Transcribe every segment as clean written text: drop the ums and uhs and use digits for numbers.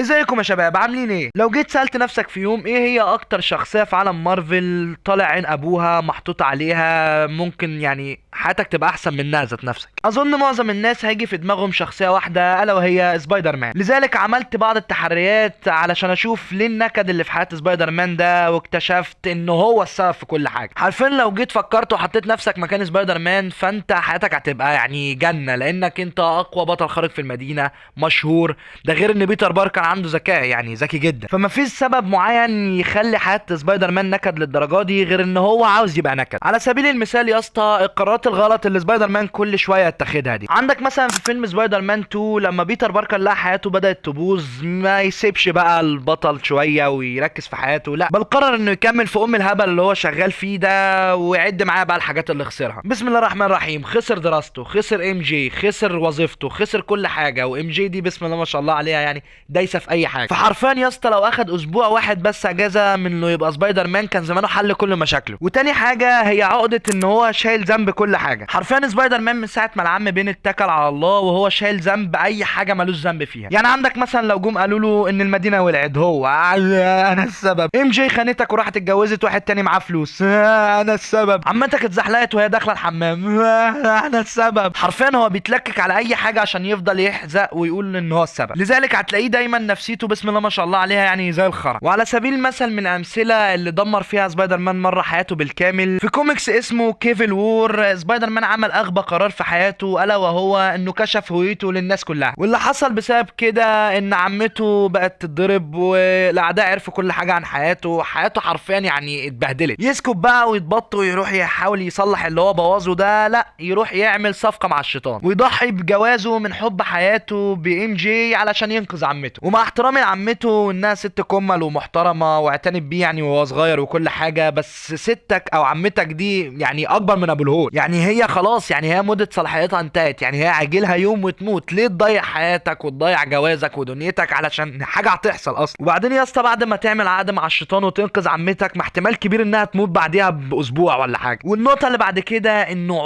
ازيكم يا شباب، عاملين ايه؟ لو جيت سألت نفسك في يوم ايه هي اكتر شخصية في عالم مارفل طالع عين ابوها محطوط عليها، ممكن يعني حياتك تبقى احسن منها ذات نفسك، اظن معظم الناس هيجي في دماغهم شخصية واحدة الا وهي سبايدر مان. لذلك عملت بعض التحريات علشان اشوف ليه النكد اللي في حياة سبايدر مان ده، واكتشفت انه هو السبب في كل حاجة. حرفيا لو جيت فكرت وحطيت نفسك مكان سبايدر مان فانت حياتك هتبقى يعني جنة، لانك انت اقوى بطل خارق في المدينة، مشهور. ده غير ان بيتر باركر عنده ذكاء، يعني ذكي جدا، فما فيش سبب معين يخلي حياة سبايدر مان نكد للدرجة دي غير ان هو عاوز يبقى نكد. على سبيل المثال يا اسطى، القرارات الغلط اللي سبايدر مان كل شوية يتخذها دي. عندك مثلا في فيلم سبايدر مان 2 لما بيتر باركر لقى حياته بدأت تبوظ، ما يسيبش بقى البطل شوية ويركز في حياته، لا بل قرر انه يكمل في الهبل اللي هو شغال فيه ده، ويعد معاه بقى الحاجات اللي خسرها. بسم الله الرحمن الرحيم، خسر دراسته، خسر ام جي، خسر وظيفته، خسر كل حاجة. وام جي دي بسم الله ما شاء الله عليها يعني دايسه في اي حاجه. فحرفيا يا اسطى لو اخد اسبوع واحد بس اجازه من انه يبقى سبايدر مان كان زمانه حل كل مشاكله. وتاني حاجه هي عقده ان هو شايل ذنب كل حاجه. حرفيا سبايدر مان من ساعه ما العم بين اتكل على الله وهو شايل ذنب اي حاجه ملوش ذنب فيها. يعني عندك مثلا لو جم قالوا له ان المدينه ولعت، هو انا السبب. ام جي خانتك وراحت اتجوزت واحد تاني معاه فلوس، انا السبب. عمتك اتزحلقت وهي داخله الحمام، انا السبب. حرفيا هو بيتلكك على اي حاجه عشان يفضل يحزق ويقول ان هو السبب. لذلك هتلاقيه دايما نفسيته بسم الله ما شاء الله عليها يعني زي الخرا. وعلى سبيل المثل من الامثله اللي دمر فيها سبايدر مان مره حياته بالكامل، في كوميكس اسمه كيفل وور، سبايدر مان عمل اغبى قرار في حياته الا وهو انه كشف هويته للناس كلها. واللي حصل بسبب كده ان عمته بقت تتضرب والاعداء عرفوا كل حاجه عن حياته. حياته حرفيا يعني اتبهدلت. يسكت بقى ويتبط ويروح يحاول يصلح اللي هو بوظه ده؟ لا، يروح يعمل صفقه مع الشيطان ويضحي بجوازه من حب حياته بام جي علشان ينقذ عمته. ومع احترامي لعمته وانها ست كمل ومحترمه واعتنت بيه يعني وهو صغير وكل حاجه، بس ستك او عمتك دي يعني اكبر من ابو الهول، يعني هي خلاص، يعني هي مده صلاحيتها انتهت، يعني هي عاجلها يوم وتموت. ليه تضيع حياتك وتضيع جوازك ودنيتك علشان حاجه هتحصل اصلا؟ وبعدين يا اسطى بعد ما تعمل عقد مع الشيطان وتنقذ عمتك، ما احتمال كبير انها تموت بعديها باسبوع ولا حاجه. والنقطه اللي بعد كده انه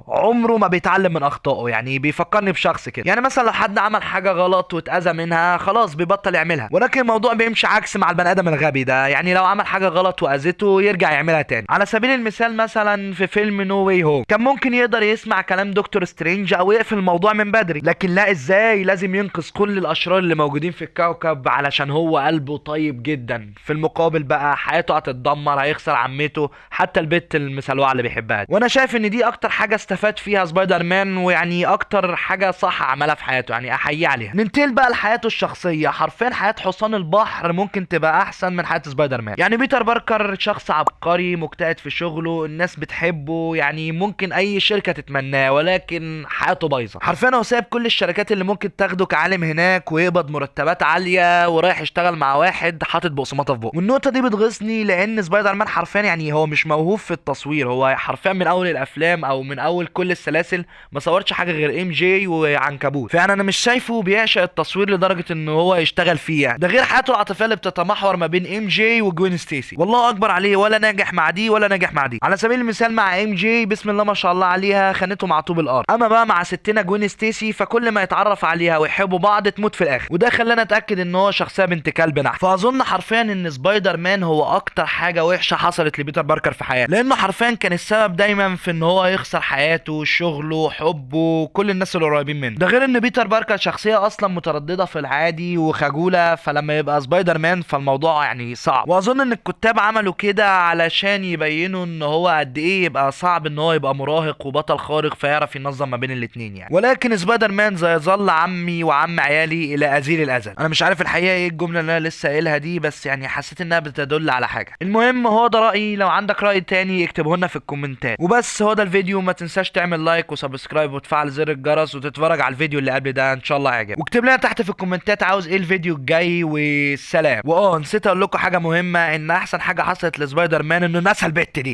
عمره ما بيتعلم من اخطائه. يعني بيفكرني بشخص كده، يعني مثلا لو حد عمل حاجه غلط واتاذى منها خلاص بيبطل يعملها، ولكن الموضوع بيمشي عكس مع البني ادم الغبي ده. يعني لو عمل حاجه غلط واذته يرجع يعملها تاني. على سبيل المثال مثلا في فيلم نو واي هوم، كان ممكن يقدر يسمع كلام دكتور سترينج او يقفل الموضوع من بدري، لكن لا، ازاي لازم ينقذ كل الاشرار اللي موجودين في الكوكب علشان هو قلبه طيب جدا. في المقابل بقى حياته هتتدمر، هيخسر عمته، حتى البت المسلوعه اللي بيحبها. وانا شايف ان دي اكتر حاجه استفاد فيها سبايدر مان، ويعني اكتر حاجه صح عملها في حياته، يعني احييه عليها. ننتقل بقى لحياته الشخصيه. حرفيا حياه حصان البحر ممكن تبقى احسن من حياه سبايدر مان. يعني بيتر باركر شخص عبقري مجتهد في شغله، الناس بتحبه، يعني ممكن اي شركه تتمناه، ولكن حياته بايظه. حرفيا هو سايب كل الشركات اللي ممكن تاخده كعالم هناك ويقبض مرتبات عاليه، ورايح يشتغل مع واحد حاطط بقسماطه في بقه. والنقطه دي بتغيظني لان سبايدر مان حرفيا يعني هو مش موهوب في التصوير. هو حرفيا من اول الافلام او من اول كل السلاسل ما صورش حاجه غير ام جي وعنكبوت. فانا مش شايفه بيعشق التصوير لدرجه ان هو يشتغل فيه يعني. ده غير حياته العاطفيه اللي بتتمحور ما بين ام جي وجوين ستيسي، والله اكبر عليه، ولا ناجح مع دي ولا ناجح مع دي. على سبيل المثال مع ام جي بسم الله ما شاء الله عليها خانته مع طوب الارض، اما بقى مع ستنا جوين ستيسي فكل ما يتعرف عليها ويحبوا بعض تموت في الاخر. وده خلاني اتاكد ان هو شخصيه بنت كلب نحس. فاظن حرفيا ان سبايدر مان هو اكتر حاجه وحشه حصلت لبيتر باركر في حياته، لانه حرفيا كان السبب دايما في ان هو يخسر حياته، شغله، حبه، كل الناس اللي قريبين منه. ده غير ان بيتر باركر شخصيه اصلا متردده في العادي وخجوله، فلما يبقى سبايدر مان فالموضوع يعني صعب. واظن ان الكتاب عملوا كده علشان يبينوا ان هو قد ايه يبقى صعب ان هو يبقى مراهق وبطل خارق فيعرف ينظم ما بين الاتنين يعني. ولكن سبايدر مان سيظل عمي وعم عيالي الى ازيل الازل. انا مش عارف الحقيقه ايه الجمله اللي انا لسه قايلها دي، بس يعني حسيت انها بتدل على حاجه. المهم هو ده رايي، لو عندك راي تاني اكتبه لنا في الكومنتات. وبس هو ده الفيديو، ما تنساش تعمل لايك وسبسكرايب وتفعل زر الجرس وتتفرج على الفيديو اللي قبل ده، ان شاء الله يعجبك. واكتب لنا تحت في الكومنتات عاوز ايه الفيديو الجاي، والسلام. نسيت اقول لكم حاجه مهمه، ان احسن حاجه حصلت لسبايدر مان انه نسى البت دي.